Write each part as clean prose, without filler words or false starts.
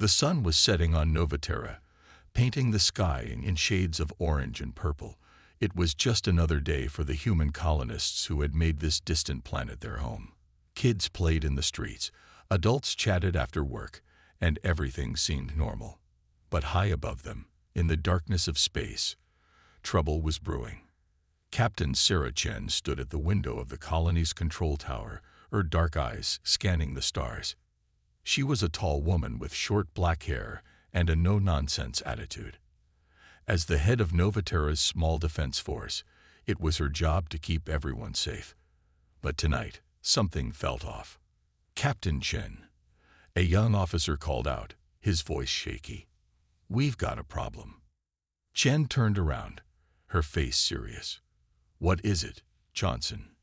The sun was setting on Novaterra, painting the sky in shades of orange and purple. It was just another day for the human colonists who had made this distant planet their home. Kids played in the streets, adults chatted after work, and everything seemed normal. But high above them, in the darkness of space, trouble was brewing. Captain Sarah Chen stood at the window of the colony's control tower, her dark eyes scanning the stars. She was a tall woman with short black hair and a no-nonsense attitude. As the head of Novaterra's small defense force, it was her job to keep everyone safe. But tonight, something felt off. "Captain Chen," a young officer called out, his voice shaky. "We've got a problem." Chen turned around, her face serious. "What is it, Johnson?"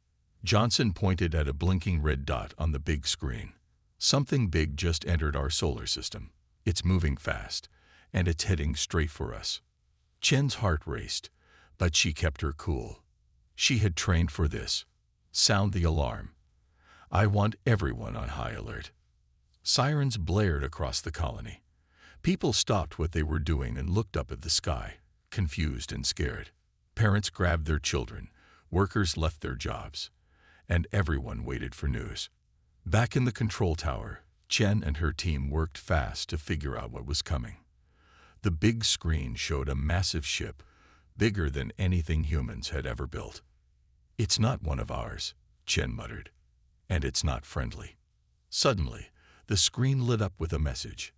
Johnson pointed at a blinking red dot on the big screen. "Something big just entered our solar system. It's moving fast, and it's heading straight for us." Chen's heart raced, but she kept her cool. She had trained for this. "Sound the alarm. I want everyone on high alert." Sirens blared across the colony. People stopped what they were doing and looked up at the sky, confused and scared. Parents grabbed their children, workers left their jobs, and everyone waited for news. Back in the control tower, Chen and her team worked fast to figure out what was coming. The big screen showed a massive ship, bigger than anything humans had ever built. "It's not one of ours," Chen muttered, "and it's not friendly." Suddenly, the screen lit up with a message.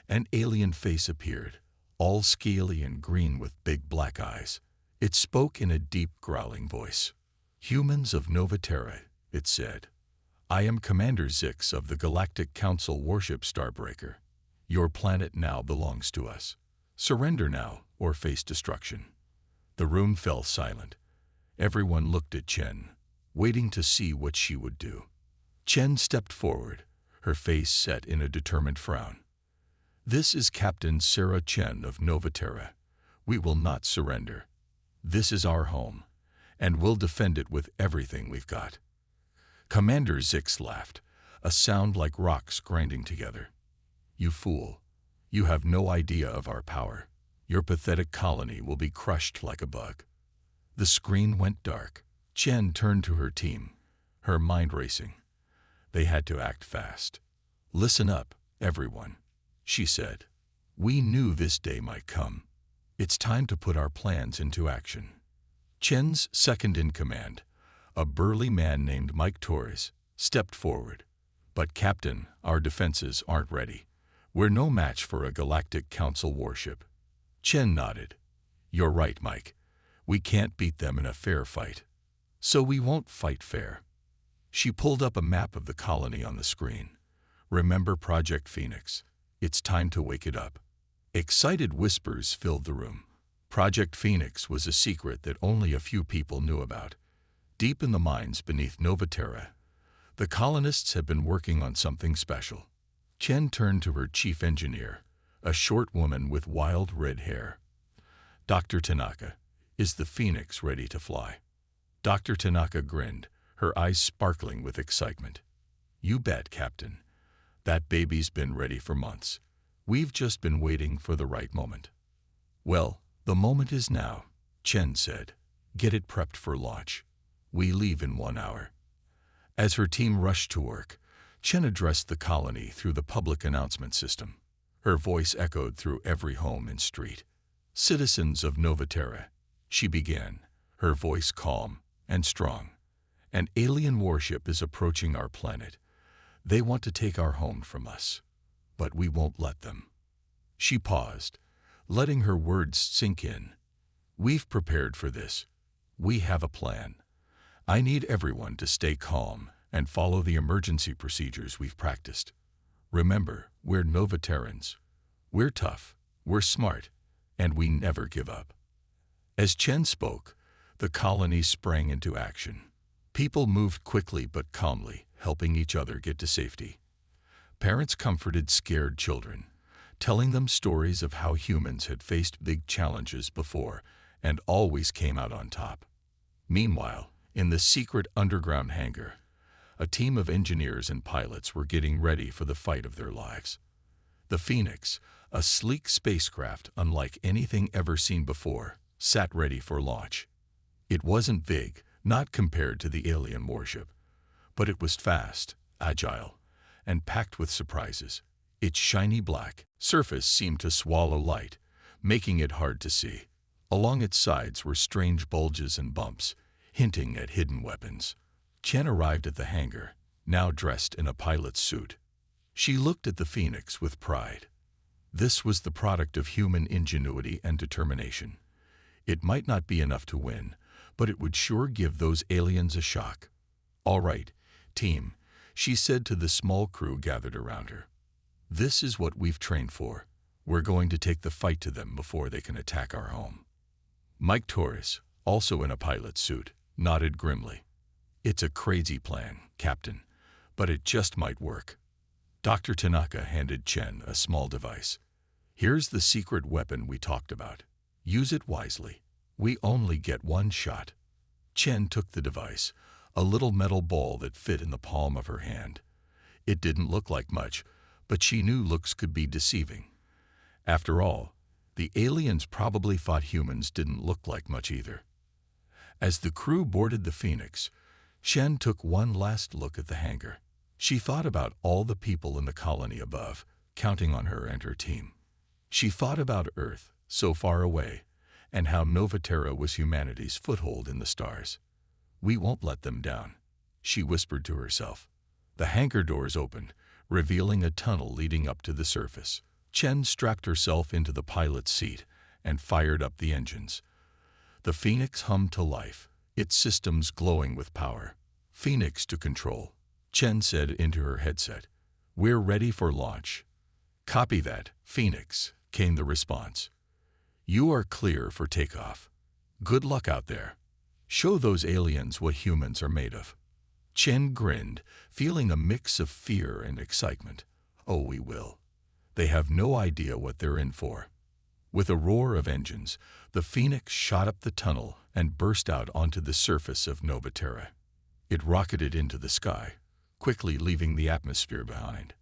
An alien face appeared, all scaly and green with big black eyes. It spoke in a deep, growling voice. "Humans of Novaterra," it said. "I am Commander Zix of the Galactic Council Warship Starbreaker. Your planet now belongs to us. Surrender now or face destruction." The room fell silent. Everyone looked at Chen, waiting to see what she would do. Chen stepped forward, her face set in a determined frown. "This is Captain Sarah Chen of Novaterra. We will not surrender. This is our home, and we'll defend it with everything we've got." Commander Zix laughed, a sound like rocks grinding together. "You fool. You have no idea of our power. Your pathetic colony will be crushed like a bug." The screen went dark. Chen turned to her team, her mind racing. They had to act fast. "Listen up, everyone," she said. "We knew this day might come. It's time to put our plans into action." Chen's second-in-command, a burly man named Mike Torres, stepped forward. "But Captain, our defenses aren't ready. We're no match for a Galactic Council warship." Chen nodded. "You're right, Mike. We can't beat them in a fair fight. So we won't fight fair." She pulled up a map of the colony on the screen. "Remember Project Phoenix? It's time to wake it up." Excited whispers filled the room. Project Phoenix was a secret that only a few people knew about. Deep in the mines beneath Novaterra, the colonists had been working on something special. Chen turned to her chief engineer, a short woman with wild red hair. "Dr. Tanaka, is the Phoenix ready to fly?" Dr. Tanaka grinned, her eyes sparkling with excitement. "You bet, Captain. That baby's been ready for months. We've just been waiting for the right moment." "Well, the moment is now," Chen said. "Get it prepped for launch. We leave in 1 hour." As her team rushed to work, Chen addressed the colony through the public announcement system. Her voice echoed through every home and street. "Citizens of Novaterra," she began, her voice calm and strong. "An alien warship is approaching our planet. They want to take our home from us, but we won't let them." She paused, letting her words sink in. "We've prepared for this. We have a plan. I need everyone to stay calm and follow the emergency procedures we've practiced. Remember, we're Novaterrans. We're tough, we're smart, and we never give up." As Chen spoke, the colony sprang into action. People moved quickly but calmly, helping each other get to safety. Parents comforted scared children, telling them stories of how humans had faced big challenges before and always came out on top. Meanwhile, in the secret underground hangar, a team of engineers and pilots were getting ready for the fight of their lives. The Phoenix, a sleek spacecraft unlike anything ever seen before, sat ready for launch. It wasn't big, not compared to the alien warship, but it was fast, agile, and packed with surprises. Its shiny black surface seemed to swallow light, making it hard to see. Along its sides were strange bulges and bumps, hinting at hidden weapons. Chen arrived at the hangar, now dressed in a pilot's suit. She looked at the Phoenix with pride. This was the product of human ingenuity and determination. It might not be enough to win, but it would sure give those aliens a shock. "All right, team," she said to the small crew gathered around her. "This is what we've trained for. We're going to take the fight to them before they can attack our home." Mike Torres, also in a pilot's suit, nodded grimly. "It's a crazy plan, Captain, but it just might work." Dr. Tanaka handed Chen a small device. "Here's the secret weapon we talked about. Use it wisely. We only get one shot." Chen took the device, a little metal ball that fit in the palm of her hand. It didn't look like much, but she knew looks could be deceiving. After all, the aliens probably thought humans didn't look like much either. As the crew boarded the Phoenix, Chen took one last look at the hangar. She thought about all the people in the colony above, counting on her and her team. She thought about Earth, so far away, and how Novaterra was humanity's foothold in the stars. "We won't let them down," she whispered to herself. The hangar doors opened, revealing a tunnel leading up to the surface. Chen strapped herself into the pilot's seat and fired up the engines. The Phoenix hummed to life, its systems glowing with power. "Phoenix to control," Chen said into her headset. "We're ready for launch." "Copy that, Phoenix," came the response. "You are clear for takeoff. Good luck out there. Show those aliens what humans are made of." Chen grinned, feeling a mix of fear and excitement. "Oh, we will. They have no idea what they're in for." With a roar of engines, the Phoenix shot up the tunnel and burst out onto the surface of Novaterra. It rocketed into the sky, quickly leaving the atmosphere behind.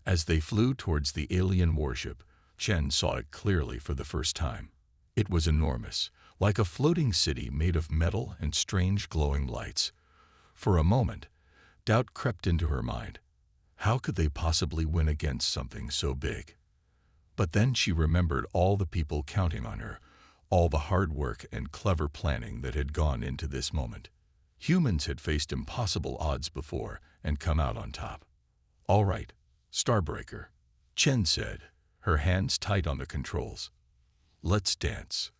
As they flew towards the alien warship, Chen saw it clearly for the first time. It was enormous, like a floating city made of metal and strange glowing lights. For a moment, doubt crept into her mind. How could they possibly win against something so big? But then she remembered all the people counting on her, all the hard work and clever planning that had gone into this moment. Humans had faced impossible odds before and come out on top. "All right, Starbreaker," Chen said, her hands tight on the controls. "Let's dance."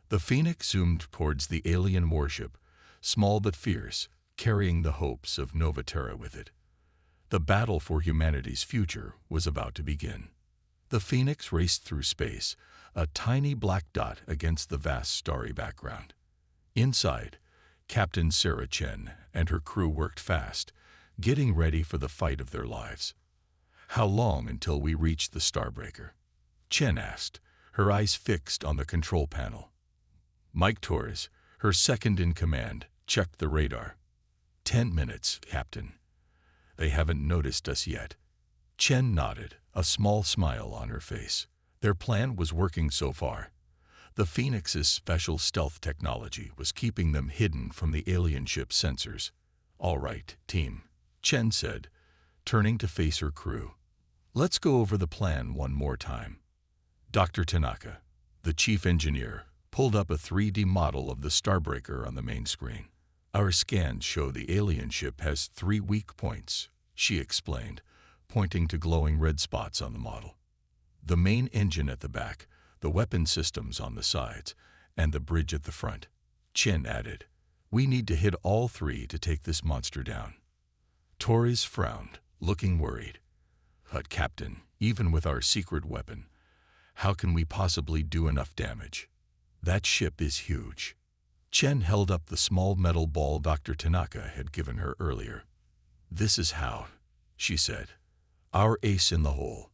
The Phoenix zoomed towards the alien warship, small but fierce, carrying the hopes of Novaterra with it. The battle for humanity's future was about to begin. The Phoenix raced through space, a tiny black dot against the vast starry background. Inside, Captain Sarah Chen and her crew worked fast, getting ready for the fight of their lives. "How long until we reach the Starbreaker?" Chen asked, her eyes fixed on the control panel. Mike Torres, her second in command, checked the radar. 10 minutes, Captain. They haven't noticed us yet." Chen nodded, a small smile on her face. Their plan was working so far. The Phoenix's special stealth technology was keeping them hidden from the alien ship's sensors. "All right, team," Chen said, turning to face her crew. "Let's go over the plan one more time." Dr. Tanaka, the chief engineer, pulled up a 3D model of the Starbreaker on the main screen. "Our scans show the alien ship has 3 weak points," she explained, pointing to glowing red spots on the model. "The main engine at the back, the weapon systems on the sides, and the bridge at the front." Chen added, "We need to hit all 3 to take this monster down." Torres frowned, looking worried. "But Captain, even with our secret weapon, how can we possibly do enough damage? That ship is huge." Chen held up the small metal ball Dr. Tanaka had given her earlier. "This is how," she said. "Our ace in the hole."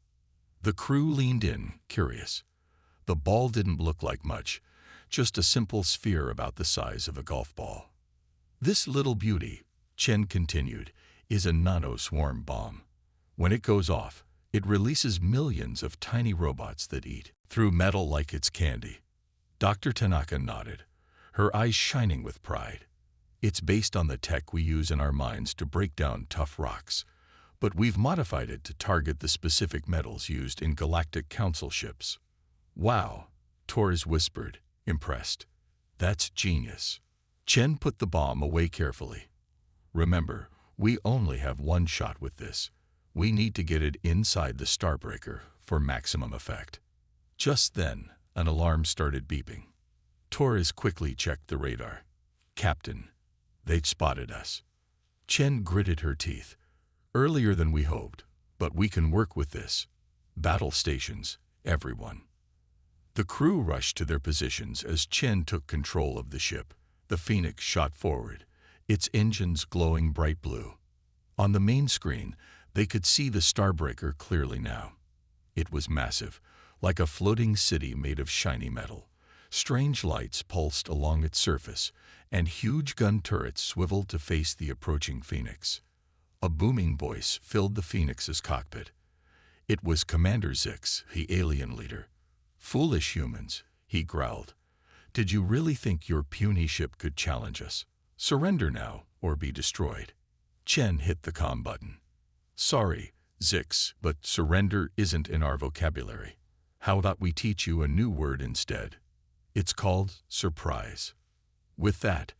The crew leaned in, curious. The ball didn't look like much, just a simple sphere about the size of a golf ball. "This little beauty," Chen continued, "is a nano-swarm bomb. When it goes off, It releases millions of tiny robots that eat through metal like it's candy. Dr. Tanaka nodded, her eyes shining with pride. It's based on the tech we use in our mines to break down tough rocks, but we've modified it to target the specific metals used in Galactic Council ships. Wow, Torres whispered, impressed. That's genius. Chen put the bomb away carefully. Remember, we only have one shot with this. We need to get it inside the Starbreaker for maximum effect. Just then, an alarm started beeping. Torres quickly checked the radar. Captain, they'd spotted us. Chen gritted her teeth. Earlier than we hoped, but we can work with this. Battle stations, everyone. The crew rushed to their positions as Chen took control of the ship. The Phoenix shot forward, its engines glowing bright blue. On the main screen, they could see the Starbreaker clearly now. It was massive, like a floating city made of shiny metal. Strange lights pulsed along its surface, and huge gun turrets swiveled to face the approaching Phoenix. A booming voice filled the Phoenix's cockpit. It was Commander Zix, the alien leader. "Foolish humans," he growled. "Did you really think your puny ship could challenge us? Surrender now, or be destroyed." Chen hit the comm button. "Sorry, Zix, but surrender isn't in our vocabulary. How about we teach you a new word instead? It's called surprise." With that,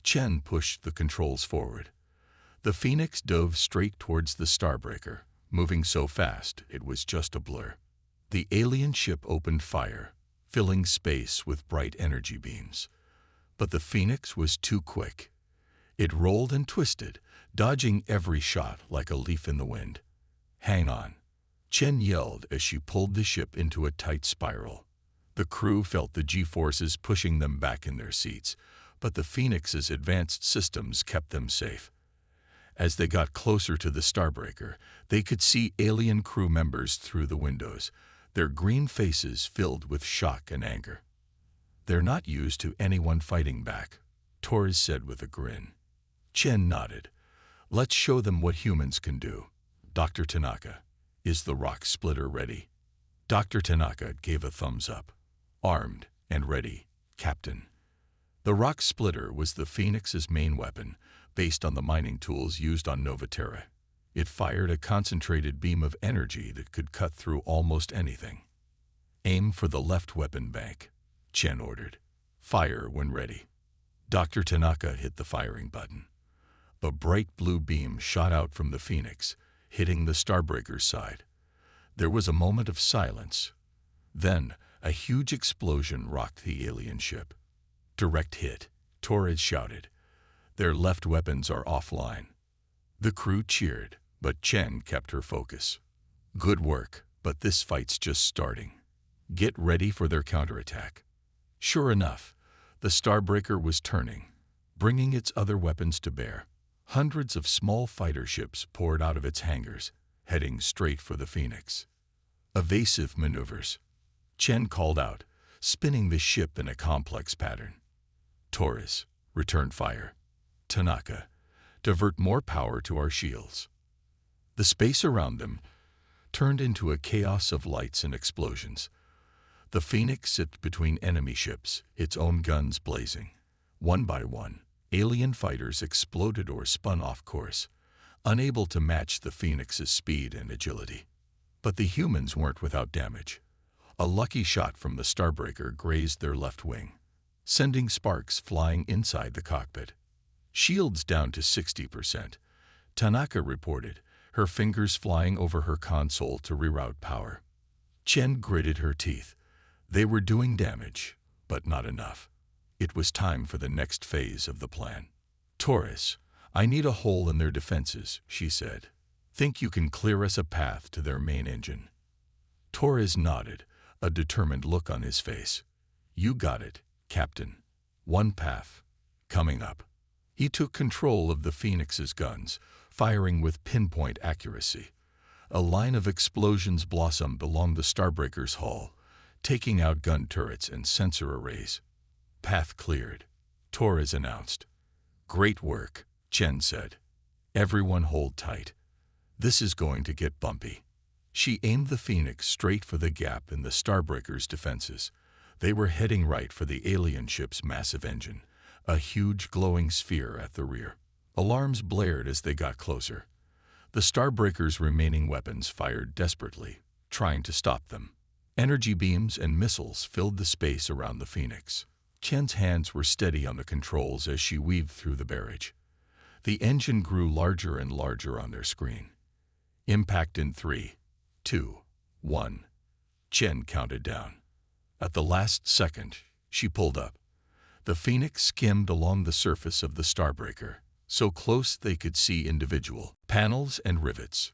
Chen pushed the controls forward. The Phoenix dove straight towards the Starbreaker, moving so fast it was just a blur. The alien ship opened fire, filling space with bright energy beams. But the Phoenix was too quick. It rolled and twisted, dodging every shot like a leaf in the wind. "Hang on," Chen yelled as she pulled the ship into a tight spiral. The crew felt the G-forces pushing them back in their seats, but the Phoenix's advanced systems kept them safe. As they got closer to the Starbreaker, they could see alien crew members through the windows, their green faces filled with shock and anger. "They're not used to anyone fighting back," Torres said with a grin. Chen nodded. "Let's show them what humans can do. Dr. Tanaka, is the rock splitter ready?" Dr. Tanaka gave a thumbs up. "Armed and ready, Captain." The rock splitter was the Phoenix's main weapon, based on the mining tools used on Novaterra. It fired a concentrated beam of energy that could cut through almost anything. "Aim for the left weapon bank," Chen ordered. "Fire when ready." Dr. Tanaka hit the firing button. A bright blue beam shot out from the Phoenix, hitting the Starbreaker's side. There was a moment of silence. Then, a huge explosion rocked the alien ship. "Direct hit," Torres shouted. "Their left weapons are offline." The crew cheered, but Chen kept her focus. "Good work, but this fight's just starting. Get ready for their counterattack." Sure enough, the Starbreaker was turning, bringing its other weapons to bear. Hundreds of small fighter ships poured out of its hangars, heading straight for the Phoenix. "Evasive maneuvers," Chen called out, spinning the ship in a complex pattern. "Torres, return fire. Tanaka, divert more power to our shields." The space around them turned into a chaos of lights and explosions. The Phoenix sipped between enemy ships, its own guns blazing. One by one, alien fighters exploded or spun off course, unable to match the Phoenix's speed and agility. But the humans weren't without damage. A lucky shot from the Starbreaker grazed their left wing, sending sparks flying inside the cockpit. "Shields down to 60%, Tanaka reported, her fingers flying over her console to reroute power. Chen gritted her teeth. They were doing damage, but not enough. It was time for the next phase of the plan. "Torres, I need a hole in their defenses," she said. "Think you can clear us a path to their main engine?" Torres nodded, a determined look on his face. "You got it, Captain. One path. Coming up." He took control of the Phoenix's guns, firing with pinpoint accuracy. A line of explosions blossomed along the Starbreaker's hull, taking out gun turrets and sensor arrays. "Path cleared," Torres announced. "Great work," Chen said. "Everyone hold tight. This is going to get bumpy." She aimed the Phoenix straight for the gap in the Starbreaker's defenses. They were heading right for the alien ship's massive engine, a huge glowing sphere at the rear. Alarms blared as they got closer. The Starbreaker's remaining weapons fired desperately, trying to stop them. Energy beams and missiles filled the space around the Phoenix. Chen's hands were steady on the controls as she weaved through the barrage. The engine grew larger and larger on their screen. Impact in 3, 2, 1. Chen counted down. At the last second, she pulled up. The Phoenix skimmed along the surface of the Starbreaker, so close they could see individual panels and rivets.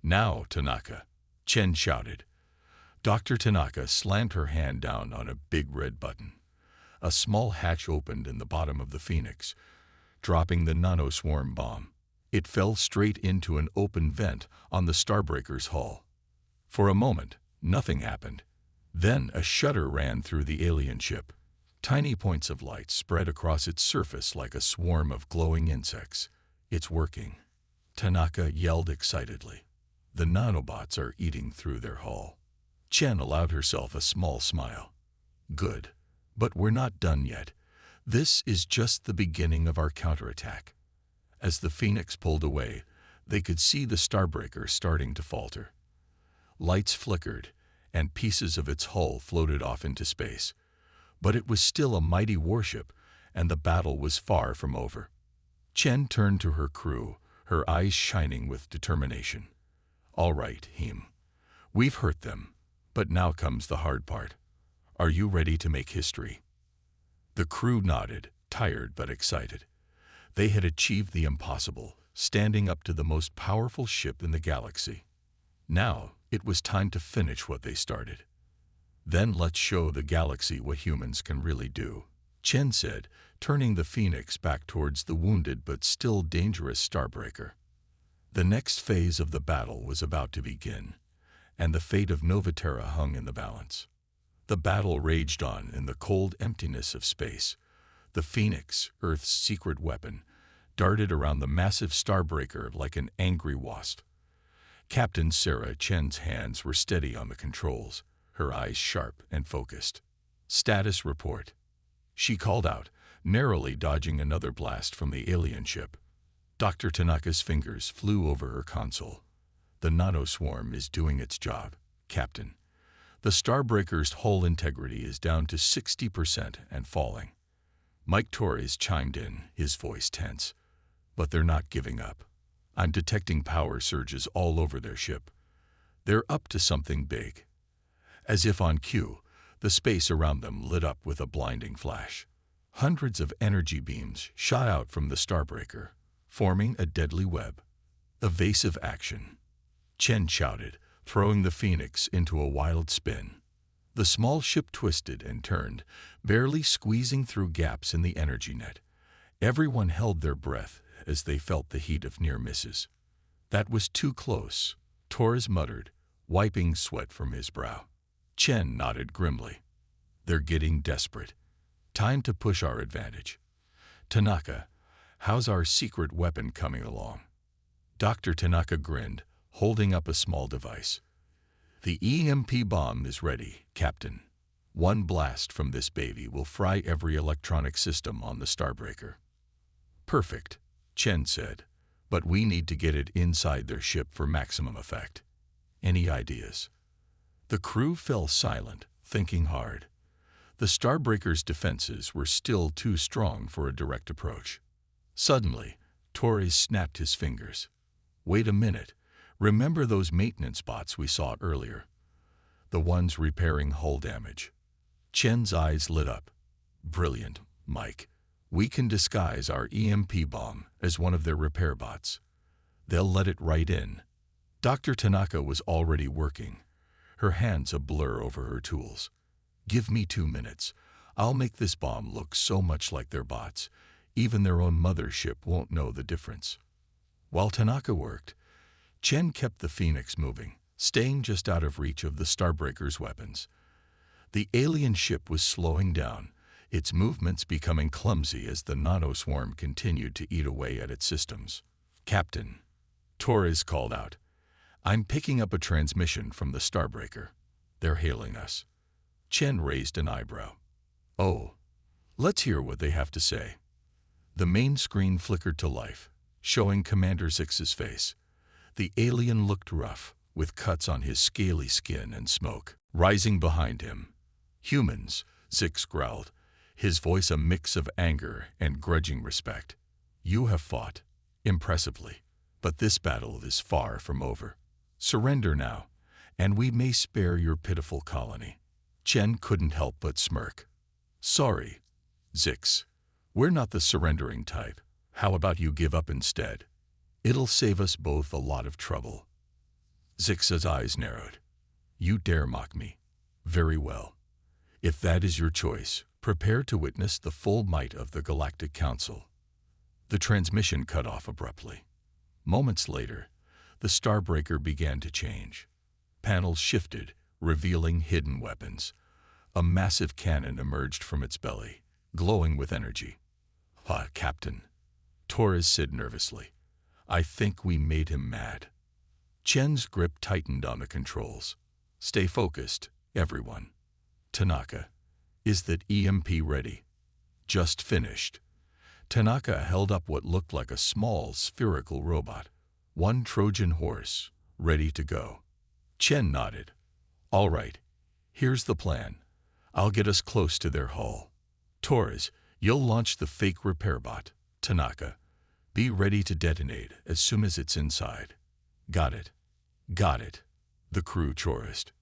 "Now, Tanaka," Chen shouted. Dr. Tanaka slammed her hand down on a big red button. A small hatch opened in the bottom of the Phoenix, dropping the nanoswarm bomb. It fell straight into an open vent on the Starbreaker's hull. For a moment, nothing happened. Then a shudder ran through the alien ship. Tiny points of light spread across its surface like a swarm of glowing insects. "It's working," Tanaka yelled excitedly. "The nanobots are eating through their hull." Chen allowed herself a small smile. "Good. But we're not done yet. This is just the beginning of our counterattack." As the Phoenix pulled away, they could see the Starbreaker starting to falter. Lights flickered, and pieces of its hull floated off into space. But it was still a mighty warship, and the battle was far from over. Chen turned to her crew, her eyes shining with determination. "All right, Heem. We've hurt them, but now comes the hard part. Are you ready to make history?" The crew nodded, tired but excited. They had achieved the impossible, standing up to the most powerful ship in the galaxy. Now, it was time to finish what they started. "Then let's show the galaxy what humans can really do," Chen said, turning the Phoenix back towards the wounded but still dangerous Starbreaker. The next phase of the battle was about to begin, and the fate of Novaterra hung in the balance. The battle raged on in the cold emptiness of space. The Phoenix, Earth's secret weapon, darted around the massive Starbreaker like an angry wasp. Captain Sarah Chen's hands were steady on the controls, her eyes sharp and focused. "Status report," she called out, narrowly dodging another blast from the alien ship. Dr. Tanaka's fingers flew over her console. "The nanoswarm is doing its job, Captain. The Starbreaker's hull integrity is down to 60% and falling." Mike Torres chimed in, his voice tense. "But they're not giving up. I'm detecting power surges all over their ship. They're up to something big." As if on cue, the space around them lit up with a blinding flash. Hundreds of energy beams shot out from the Starbreaker, forming a deadly web. "Evasive action," Chen shouted, throwing the Phoenix into a wild spin. The small ship twisted and turned, barely squeezing through gaps in the energy net. Everyone held their breath as they felt the heat of near misses. "That was too close," Torres muttered, wiping sweat from his brow. Chen nodded grimly. "They're getting desperate. Time to push our advantage. Tanaka, how's our secret weapon coming along?" Dr. Tanaka grinned, holding up a small device. "The EMP bomb is ready, Captain. One blast from this baby will fry every electronic system on the Starbreaker." "Perfect," Chen said, "but we need to get it inside their ship for maximum effect. Any ideas?" The crew fell silent, thinking hard. The Starbreaker's defenses were still too strong for a direct approach. Suddenly, Torres snapped his fingers. "Wait a minute. Remember those maintenance bots we saw earlier? The ones repairing hull damage?" Chen's eyes lit up. "Brilliant, Mike. We can disguise our EMP bomb as one of their repair bots. They'll let it right in." Dr. Tanaka was already working, her hands a blur over her tools. "Give me 2 minutes. I'll make this bomb look so much like their bots, even their own mothership won't know the difference." While Tanaka worked, Chen kept the Phoenix moving, staying just out of reach of the Starbreaker's weapons. The alien ship was slowing down, its movements becoming clumsy as the nanoswarm continued to eat away at its systems. "Captain," Torres called out, I'm picking up a transmission from the Starbreaker. They're hailing us. Chen raised an eyebrow. Oh, let's hear what they have to say. The main screen flickered to life, showing Commander Zix's face. The alien looked rough, with cuts on his scaly skin and smoke rising behind him. Humans, Zix growled, his voice a mix of anger and grudging respect. You have fought, impressively, but this battle is far from over. Surrender now, and we may spare your pitiful colony. Chen couldn't help but smirk. Sorry, Zix. We're not the surrendering type. How about you give up instead? It'll save us both a lot of trouble. Zix's eyes narrowed. You dare mock me? Very well. If that is your choice, prepare to witness the full might of the Galactic Council. The transmission cut off abruptly. Moments later, the Starbreaker began to change. Panels shifted, revealing hidden weapons. A massive cannon emerged from its belly, glowing with energy. Captain, Torres said nervously. I think we made him mad. Chen's grip tightened on the controls. Stay focused, everyone. Tanaka, is that EMP ready? Just finished. Tanaka held up what looked like a small spherical robot. One Trojan horse, ready to go. Chen nodded. All right, here's the plan. I'll get us close to their hull. Torres, you'll launch the fake repair bot. Tanaka, be ready to detonate as soon as it's inside. Got it. Got it. The crew chorused.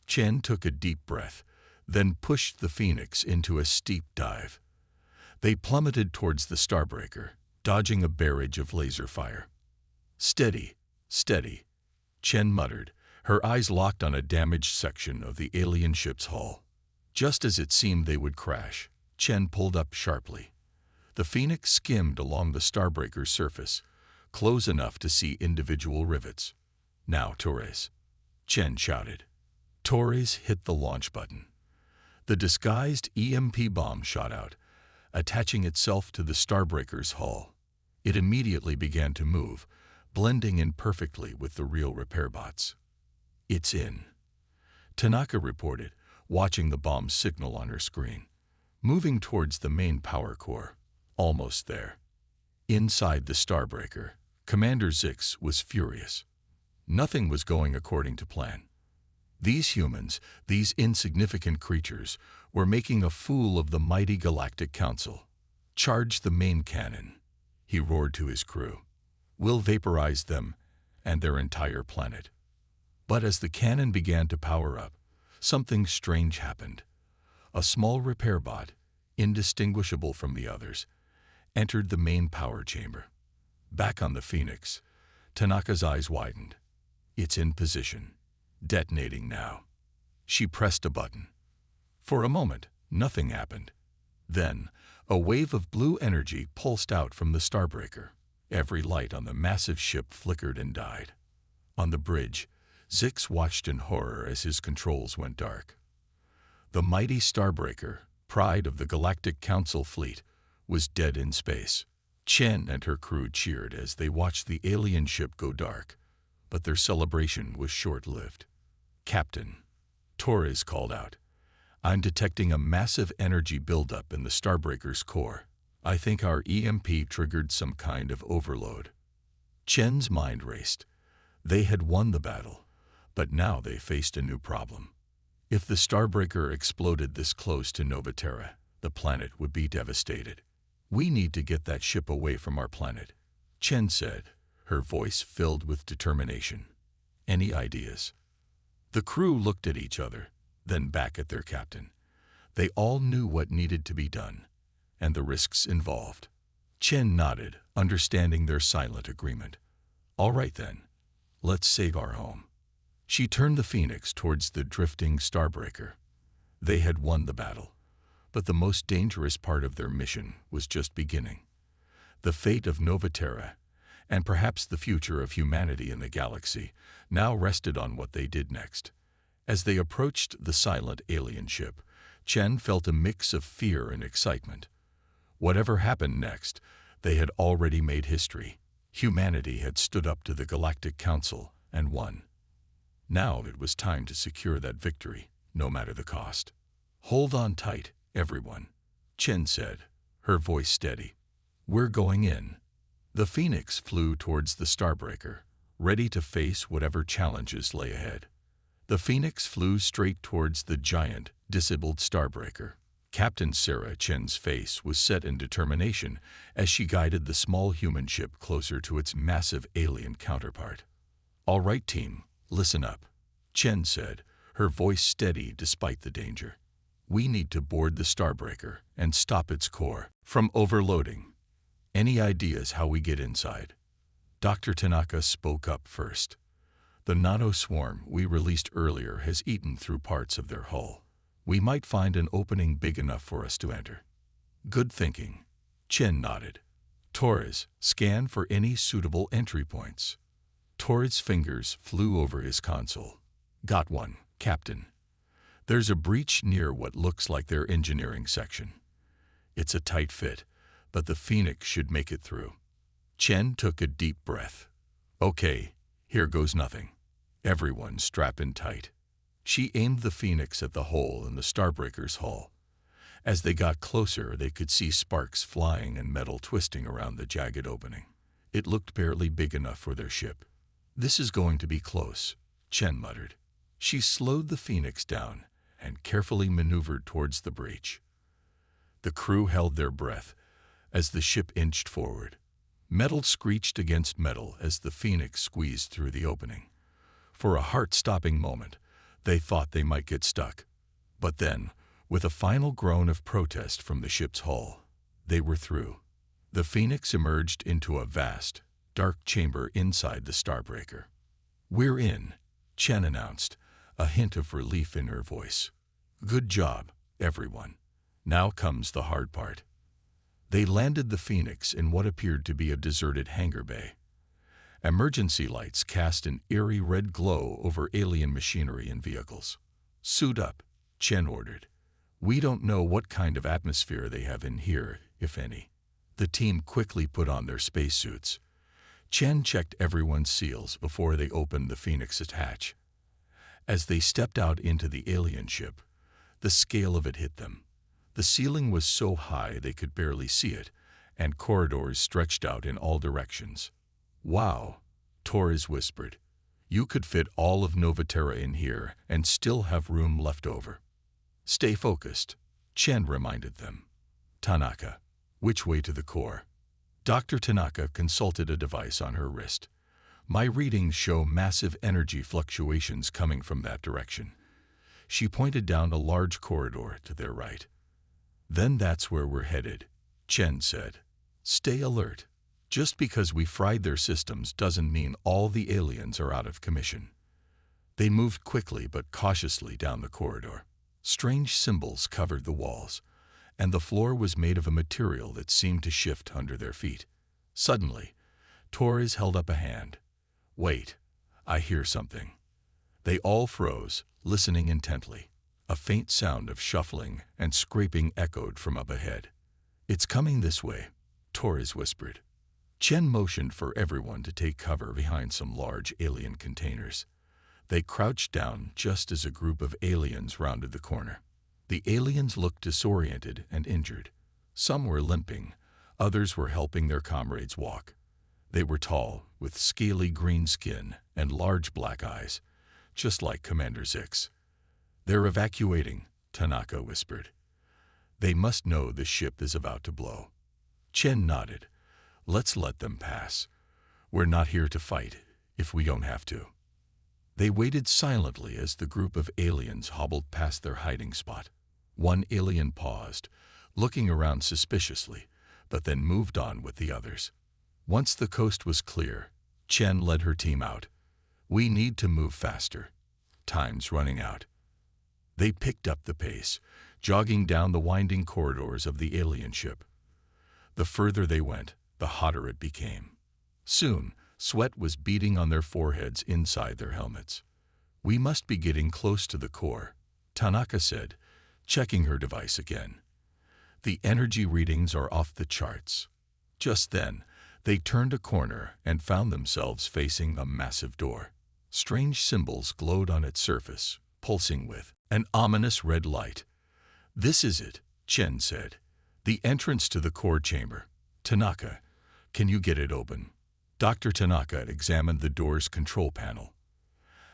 Chen took a deep breath, then pushed the Phoenix into a steep dive. They plummeted towards the Starbreaker, dodging a barrage of laser fire. Steady, steady, Chen muttered, her eyes locked on a damaged section of the alien ship's hull. Just as it seemed they would crash, Chen pulled up sharply. The Phoenix skimmed along the Starbreaker's surface, close enough to see individual rivets. Now, Torres, Chen shouted. Torres hit the launch button. The disguised EMP bomb shot out, attaching itself to the Starbreaker's hull. It immediately began to move, blending in perfectly with the real repair bots. It's in, Tanaka reported, watching the bomb's signal on her screen. Moving towards the main power core. Almost there. Inside the Starbreaker, Commander Zix was furious. Nothing was going according to plan. These humans, these insignificant creatures, were making a fool of the mighty Galactic Council. Charge the main cannon, he roared to his crew. We'll vaporize them and their entire planet. But as the cannon began to power up, something strange happened. A small repair bot, indistinguishable from the others, entered the main power chamber. Back on the Phoenix, Tanaka's eyes widened. It's in position. Detonating now. She pressed a button. For a moment, nothing happened. Then, a wave of blue energy pulsed out from the Starbreaker. Every light on the massive ship flickered and died. On the bridge, Zix watched in horror as his controls went dark. The mighty Starbreaker, pride of the Galactic Council fleet, was dead in space. Chen and her crew cheered as they watched the alien ship go dark, but their celebration was short-lived. Captain, Torres called out, I'm detecting a massive energy buildup in the Starbreaker's core. I think our EMP triggered some kind of overload. Chen's mind raced. They had won the battle, but now they faced a new problem. If the Starbreaker exploded this close to Novaterra, the planet would be devastated. We need to get that ship away from our planet, Chen said, her voice filled with determination. Any ideas? The crew looked at each other, then back at their captain. They all knew what needed to be done, and the risks involved. Chen nodded, understanding their silent agreement. All right then, let's save our home. She turned the Phoenix towards the drifting Starbreaker. They had won the battle, but the most dangerous part of their mission was just beginning. The fate of Novaterra, and perhaps the future of humanity in the galaxy, now rested on what they did next. As they approached the silent alien ship, Chen felt a mix of fear and excitement. Whatever happened next, they had already made history. Humanity had stood up to the Galactic Council and won. Now it was time to secure that victory, no matter the cost. "Hold on tight, everyone," Chen said, her voice steady. "We're going in." The Phoenix flew towards the Starbreaker, ready to face whatever challenges lay ahead. The Phoenix flew straight towards the giant, disabled Starbreaker. Captain Sarah Chen's face was set in determination as she guided the small human ship closer to its massive alien counterpart. "All right, team, listen up," Chen said, her voice steady despite the danger. "We need to board the Starbreaker and stop its core from overloading. Any ideas how we get inside?" Dr. Tanaka spoke up first. "The nano-swarm we released earlier has eaten through parts of their hull. We might find an opening big enough for us to enter." "Good thinking," Chen nodded. "Torres, scan for any suitable entry points." Torres' fingers flew over his console. "Got one, Captain. There's a breach near what looks like their engineering section. It's a tight fit, but the Phoenix should make it through." Chen took a deep breath. "Okay, here goes nothing. Everyone strap in tight." She aimed the Phoenix at the hole in the Starbreaker's hull. As they got closer, they could see sparks flying and metal twisting around the jagged opening. It looked barely big enough for their ship. "This is going to be close," Chen muttered. She slowed the Phoenix down and carefully maneuvered towards the breach. The crew held their breath as the ship inched forward. Metal screeched against metal as the Phoenix squeezed through the opening. For a heart-stopping moment, they thought they might get stuck. But then, with a final groan of protest from the ship's hull, they were through. The Phoenix emerged into a vast, dark chamber inside the Starbreaker. "We're in," Chen announced, a hint of relief in her voice. "Good job, everyone. Now comes the hard part." They landed the Phoenix in what appeared to be a deserted hangar bay. Emergency lights cast an eerie red glow over alien machinery and vehicles. "Suit up," Chen ordered. "We don't know what kind of atmosphere they have in here, if any." The team quickly put on their spacesuits. Chen checked everyone's seals before they opened the Phoenix's hatch. As they stepped out into the alien ship, the scale of it hit them. The ceiling was so high they could barely see it, and corridors stretched out in all directions. "Wow," Torres whispered. "You could fit all of Novaterra in here and still have room left over." "Stay focused," Chen reminded them. "Tanaka, which way to the core?" Dr. Tanaka consulted a device on her wrist. "My readings show massive energy fluctuations coming from that direction." She pointed down a large corridor to their right. "Then that's where we're headed," Chen said. "Stay alert. Just because we fried their systems doesn't mean all the aliens are out of commission." They moved quickly but cautiously down the corridor. Strange symbols covered the walls, and the floor was made of a material that seemed to shift under their feet. Suddenly, Torres held up a hand. "Wait, I hear something." They all froze, listening intently. A faint sound of shuffling and scraping echoed from up ahead. "It's coming this way," Torres whispered. Chen motioned for everyone to take cover behind some large alien containers. They crouched down just as a group of aliens rounded the corner. The aliens looked disoriented and injured. Some were limping, others were helping their comrades walk. They were tall, with scaly green skin and large black eyes, just like Commander Zix. "They're evacuating," Tanaka whispered. "They must know the ship is about to blow." Chen nodded. "Let's let them pass. We're not here to fight if we don't have to." They waited silently as the group of aliens hobbled past their hiding spot. One alien paused, looking around suspiciously, but then moved on with the others. Once the coast was clear, Chen led her team out. "We need to move faster. Time's running out." They picked up the pace, jogging down the winding corridors of the alien ship. The further they went, the hotter it became. Soon, sweat was beading on their foreheads inside their helmets. "We must be getting close to the core," Tanaka said, checking her device again. "The energy readings are off the charts." Just then, they turned a corner and found themselves facing a massive door. Strange symbols glowed on its surface, pulsing with an ominous red light. "This is it," Chen said. "The entrance to the core chamber. Tanaka, can you get it open?" Dr. Tanaka examined the door's control panel.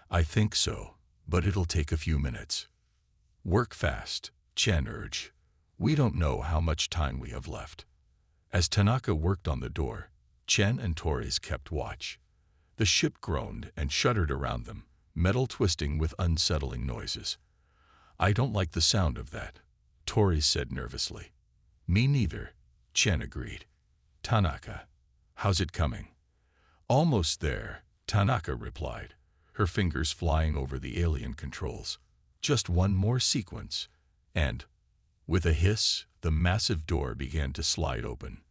"I think so, but it'll take a few minutes." "Work fast," Chen urged. "We don't know how much time we have left." As Tanaka worked on the door, Chen and Torres kept watch. The ship groaned and shuddered around them, metal twisting with unsettling noises. "I don't like the sound of that," Torres said nervously. "Me neither," Chen agreed. "Tanaka, how's it coming?" "Almost there," Tanaka replied, her fingers flying over the alien controls. "Just one more sequence." And, with a hiss, the massive door began to slide open.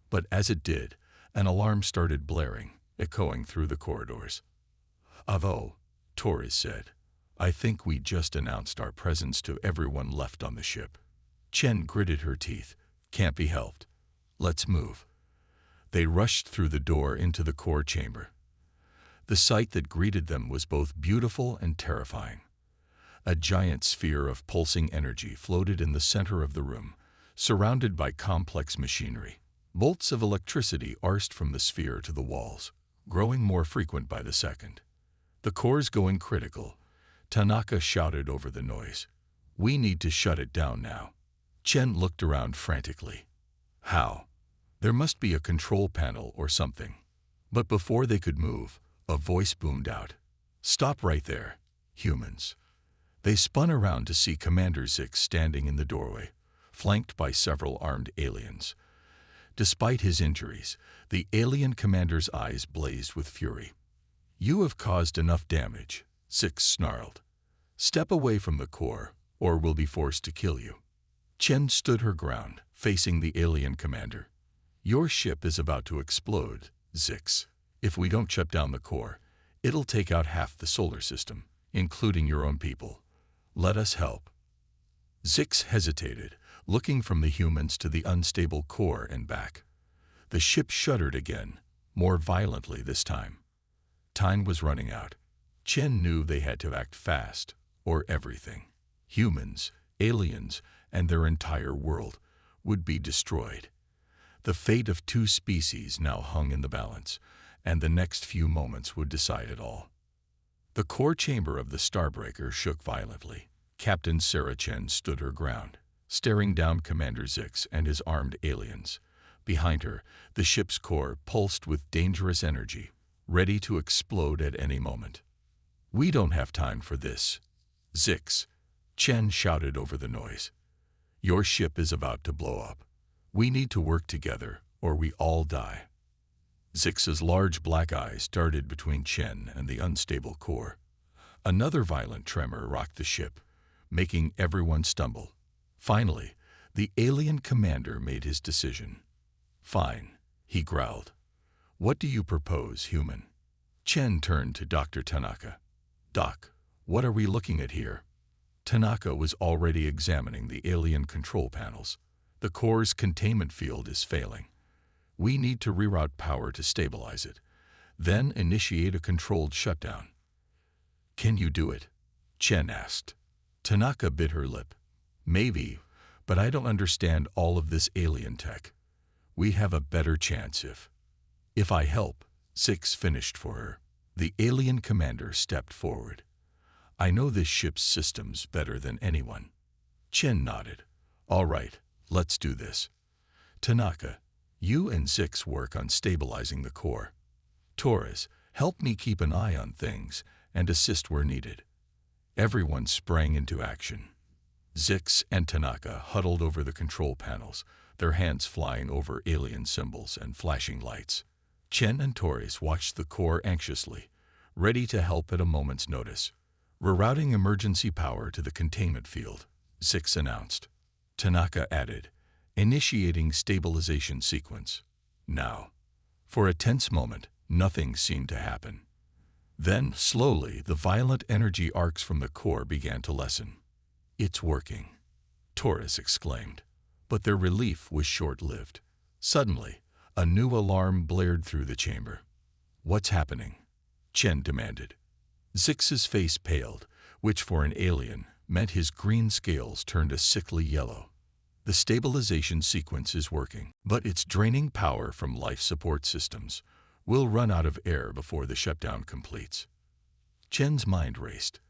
But as it did, an alarm started blaring, echoing through the corridors. "Avo," Torres said. "I think we just announced our presence to everyone left on the ship." Chen gritted her teeth. "Can't be helped. Let's move." They rushed through the door into the core chamber. The sight that greeted them was both beautiful and terrifying. A giant sphere of pulsing energy floated in the center of the room, surrounded by complex machinery. Bolts of electricity arced from the sphere to the walls, growing more frequent by the second. "The core's going critical," Tanaka shouted over the noise. "We need to shut it down now." Chen looked around frantically. "How? There must be a control panel or something." But before they could move, a voice boomed out. "Stop right there, humans." They spun around to see Commander Zix standing in the doorway, flanked by several armed aliens. Despite his injuries, the alien commander's eyes blazed with fury. "You have caused enough damage," Zix snarled. "Step away from the core, or we'll be forced to kill you." Chen stood her ground, facing the alien commander. "Your ship is about to explode, Zix. If we don't shut down the core, it'll take out half the solar system, including your own people. Let us help." Zix hesitated, looking from the humans to the unstable core and back. The ship shuddered again, more violently this time. Time was running out. Chen knew they had to act fast, or everything. Humans, aliens, and their entire world would be destroyed. The fate of two species now hung in the balance, and the next few moments would decide it all. The core chamber of the Starbreaker shook violently. Captain Sarah Chen stood her ground, staring down Commander Zix and his armed aliens. Behind her, the ship's core pulsed with dangerous energy, ready to explode at any moment. "We don't have time for this, Zix," Chen shouted over the noise. "Your ship is about to blow up. We need to work together, or we all die." Zix's large black eyes darted between Chen and the unstable core. Another violent tremor rocked the ship, making everyone stumble. Finally, the alien commander made his decision. "Fine," he growled. "What do you propose, human?" Chen turned to Dr. Tanaka. "Doc, what are we looking at here?" Tanaka was already examining the alien control panels. "The core's containment field is failing. We need to reroute power to stabilize it, then initiate a controlled shutdown." "Can you do it?" Chen asked. Tanaka bit her lip. "Maybe, but I don't understand all of this alien tech. We have a better chance if I help," Zix finished for her. The alien commander stepped forward. "I know this ship's systems better than anyone." Chen nodded. "All right, let's do this. Tanaka, you and Zix work on stabilizing the core. Torres, help me keep an eye on things and assist where needed." Everyone sprang into action. Zix and Tanaka huddled over the control panels, their hands flying over alien symbols and flashing lights. Chen and Torres watched the core anxiously, ready to help at a moment's notice. "Rerouting emergency power to the containment field," Zix announced. Tanaka added, "Initiating stabilization sequence. Now." For a tense moment, nothing seemed to happen. Then, slowly, the violent energy arcs from the core began to lessen. "It's working," Torres exclaimed. But their relief was short-lived. Suddenly, a new alarm blared through the chamber. "What's happening?" Chen demanded. Zix's face paled, which for an alien meant his green scales turned a sickly yellow. The stabilization sequence is working, but it's draining power from life support systems. We'll run out of air before the shutdown completes. Chen's mind raced.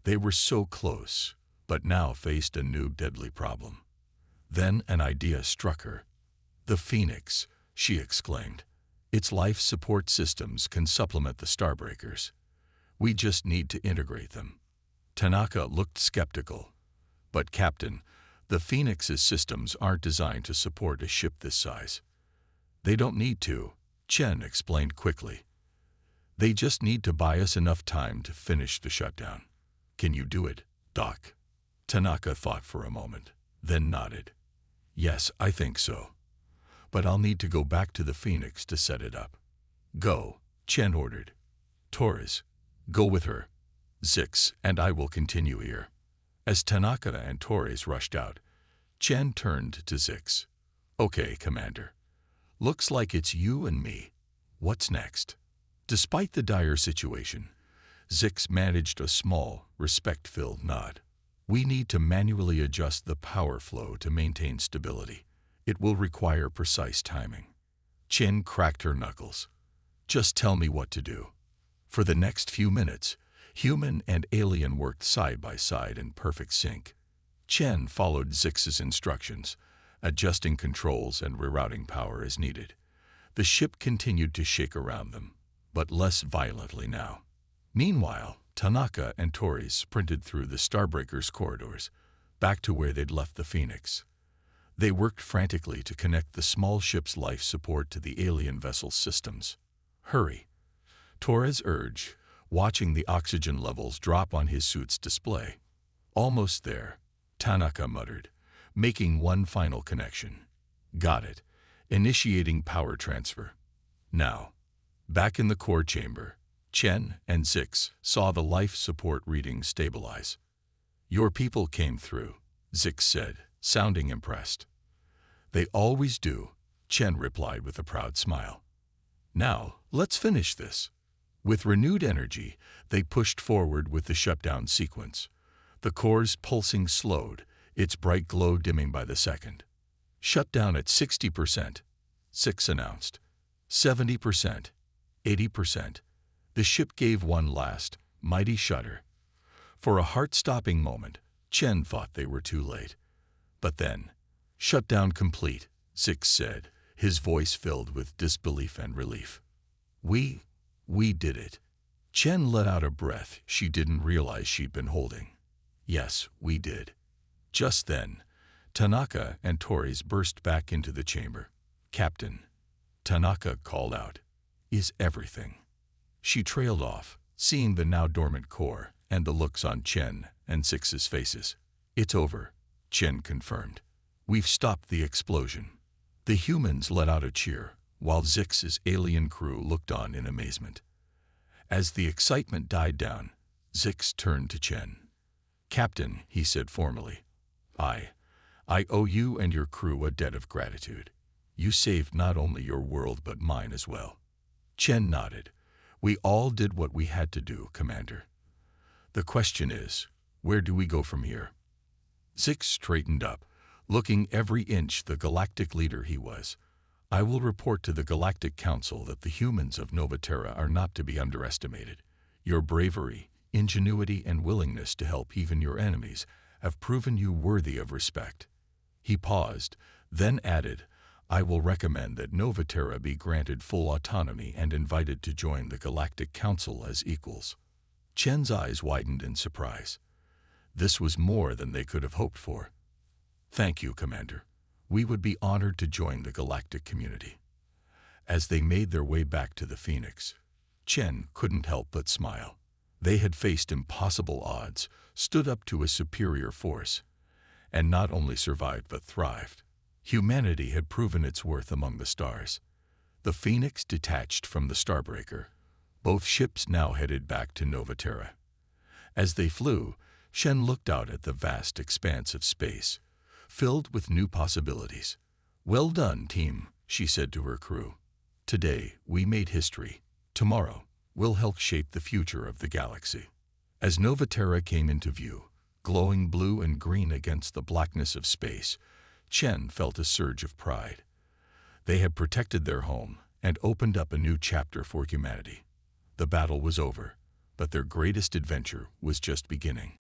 They were so close, but now faced a new deadly problem. Then an idea struck her. "The Phoenix," she exclaimed. "Its life support systems can supplement the Starbreakers. We just need to integrate them." Tanaka looked skeptical. "But Captain, the Phoenix's systems aren't designed to support a ship this size." "They don't need to," Chen explained quickly. "They just need to buy us enough time to finish the shutdown." "Can you do it, Doc?" Tanaka thought for a moment, then nodded. "Yes, I think so. But I'll need to go back to the Phoenix to set it up." "Go," Chen ordered. "Torres, go with her. Zix and I will continue here." As Tanaka and Torres rushed out, Chen turned to Zix. "Okay, Commander. Looks like it's you and me. What's next?" Despite the dire situation, Zix managed a small, respect-filled nod. "We need to manually adjust the power flow to maintain stability. It will require precise timing." Chen cracked her knuckles. "Just tell me what to do." For the next few minutes, human and alien worked side by side in perfect sync. Chen followed Zix's instructions, adjusting controls and rerouting power as needed. The ship continued to shake around them, but less violently now. Meanwhile, Tanaka and Torres sprinted through the Starbreaker's corridors, back to where they'd left the Phoenix. They worked frantically to connect the small ship's life support to the alien vessel's systems. "Hurry," Torres urged, watching the oxygen levels drop on his suit's display. "Almost there," Tanaka muttered, making one final connection. "Got it. Initiating power transfer." Now, back in the core chamber, Chen and Zix saw the life support readings stabilize. "Your people came through," Zix said, sounding impressed. "They always do," Chen replied with a proud smile. "Now, let's finish this." With renewed energy, they pushed forward with the shutdown sequence. The core's pulsing slowed, its bright glow dimming by the second. "Shutdown at 60%, Zix announced. 70%, 80%. The ship gave one last, mighty shudder. For a heart-stopping moment, Chen thought they were too late. But then, "Shutdown complete," Zix said, his voice filled with disbelief and relief. We did it." Chen let out a breath she didn't realize she'd been holding. "Yes, we did." Just then, Tanaka and Torres burst back into the chamber. "Captain," Tanaka called out, "is everything?" She trailed off, seeing the now dormant core and the looks on Chen and Zix's faces. "It's over," Chen confirmed. "We've stopped the explosion." The humans let out a cheer, while Zix's alien crew looked on in amazement. As the excitement died down, Zix turned to Chen. "Captain," he said formally, I owe you and your crew a debt of gratitude. You saved not only your world but mine as well." Chen nodded. "We all did what we had to do, Commander. The question is, where do we go from here?" Zix straightened up, looking every inch the galactic leader he was. "I will report to the Galactic Council that the humans of Novaterra are not to be underestimated. Your bravery, ingenuity, and willingness to help even your enemies have proven you worthy of respect." He paused, then added, "I will recommend that Novaterra be granted full autonomy and invited to join the Galactic Council as equals." Chen's eyes widened in surprise. This was more than they could have hoped for. "Thank you, Commander. We would be honored to join the galactic community." As they made their way back to the Phoenix, Chen couldn't help but smile. They had faced impossible odds, stood up to a superior force, and not only survived but thrived. Humanity had proven its worth among the stars. The Phoenix detached from the Starbreaker. Both ships now headed back to Novaterra. As they flew, Shen looked out at the vast expanse of space, filled with new possibilities. "Well done, team," she said to her crew. "Today, we made history. Tomorrow, will help shape the future of the galaxy. As Nova Terra came into view, glowing blue and green against the blackness of space, Chen felt a surge of pride. They had protected their home and opened up a new chapter for humanity. The battle was over, but their greatest adventure was just beginning.